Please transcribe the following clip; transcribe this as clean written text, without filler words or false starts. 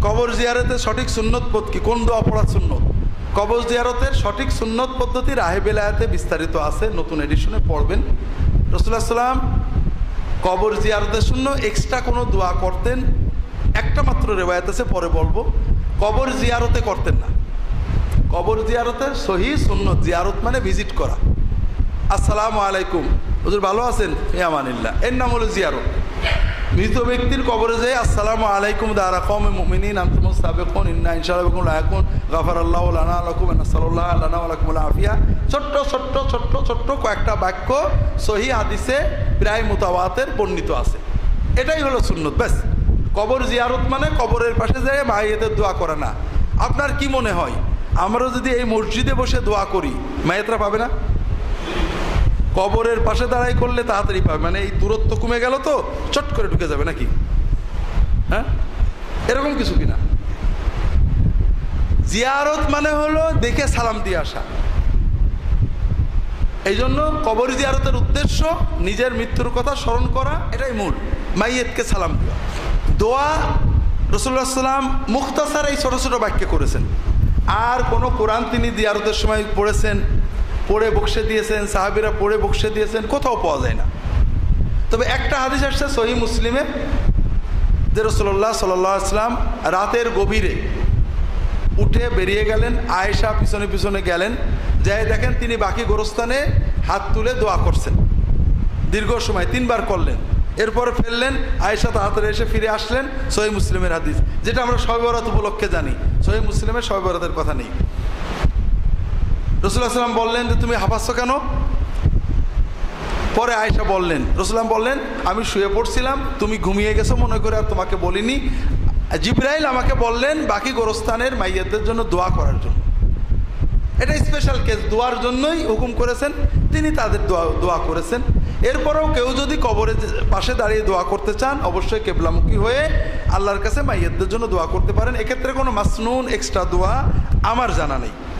কবর জিয়ারতের সঠিক সুন্নত পদ্ধতি কি, কোন দোয়া পড়া সুন্নত? কবর জিয়ারতের সঠিক সুন্নত পদ্ধতি রাহে বেলায়েতে বিস্তারিত আছে, নতুন এডিশনে পড়বেন। রাসূলুল্লাহ সাল্লাম কবর জিয়ারতের জন্য এক্সট্রা কোনো দোয়া করতেন একটা মাত্র রিওয়ায়াত আছে, পরে বলবো। কবর জিয়ারতে করতেন না। কবর জিয়ারতে সহি সুন্নত, জিয়ারত মানে ভিজিট করা। আসসালামু আলাইকুম, হুজুর ভালো আছেন, ফি আমানিল্লাহ, এর নাম হলো জিয়ারত। মৃত ব্যক্তির কবরে যায় আসসালামু আলাইকুম দারা কওমে মুমিনিন আনতুমুস সাবিকুন ইন্না ইনশাআল্লাহ বিকুম লায়াকুন গাফারাল্লাহু লানা লাকুম ওয়া নাসাল্লাল্লাহু লানা ওয়া লাকুমুল আফিয়া। ছোট্ট ছোট্ট ছোট্ট ছোট্ট কয়েকটা বাক্য সহি হাদিসে প্রায় মুতাওয়াতির বর্ণিত আছে। এটাই হলো সুন্নত, ব্যাস। কবর জিয়ারত মানে কবরের পাশে যায় মাইয়েতের দোয়া করা না। আপনার কি মনে হয় আমরা যদি এই মসজিদে বসে দোয়া করি মাইয়েতরা পাবে না? কবরের পাশে দাঁড়াই করলে তাড়াতাড়ি পাবে, মানে এই দূরত্ব কমে গেল তো চট করে ঢুকে যাবে নাকি? হ্যাঁ, এরকম কিছু কিনা? জিয়ারত মানে হলো দেখে সালাম দিয়ে আসা। এই জন্য কবর জিয়ারতের উদ্দেশ্য নিজের মৃত্যুর কথা স্মরণ করা, এটাই মূল। মাইয়েতকে সালাম দেওয়া। দোয়া রাসূলুল্লাহ সাল্লাম মুখতাসার এই ছোট ছোট বাক্যে করেছেন। আর কোনো কোরআন তিনি জিয়ারতের সময় পড়েছেন, পড়ে বক্সে দিয়েছেন, সাহাবীরা পড়ে বক্সে দিয়েছেন, কোথাও পাওয়া যায় না। তবে একটা হাদিস আসছে সহিহ মুসলিমে, যে রাসূলুল্লাহ সাল্লাল্লাহু আলাইহি ওয়াসাল্লাম রাতের গভীরে উঠে বেরিয়ে গেলেন, আয়েশা পিছনে পিছনে গেলেন, যাই দেখেন তিনি বাকি গোরস্থানে হাত তুলে দোয়া করছেন দীর্ঘ সময়, 3 বার করলেন। এরপরে ফেললেন, আয়েশা তাড়াতাড়ি এসে ফিরে আসলেন। সহিহ মুসলিমের হাদিস, যেটা আমরা শবে বরাত উপলক্ষে জানি। সহিহ মুসলিমের শবে বরাতের কথা নেই। রাসূলুল্লাহ সাল্লাম বললেন যে তুমি হাঁপাচ্ছ কেন? পরে আয়েশা বললেন, রাসূলুল্লাহ বললেন আমি শুয়ে পড়ছিলাম, তুমি ঘুমিয়ে গেছো মনে করে আর তোমাকে বলিনি। জিবরাইল আমাকে বললেন বাকি গোরস্থানের মাইয়াতদের জন্য দোয়া করার জন্য। এটা স্পেশাল কেস, দোয়ার জন্যই হুকুম করেছেন তিনি, তাদের দোয়া করেছেন। এরপরেও কেউ যদি কবরের পাশে দাঁড়িয়ে দোয়া করতে চান অবশ্যই কেবলামুখী হয়ে আল্লাহর কাছে মাইয়াতদের জন্য দোয়া করতে পারেন। এক্ষেত্রে কোনো মাসনুন এক্সট্রা দোয়া আমার জানা নেই।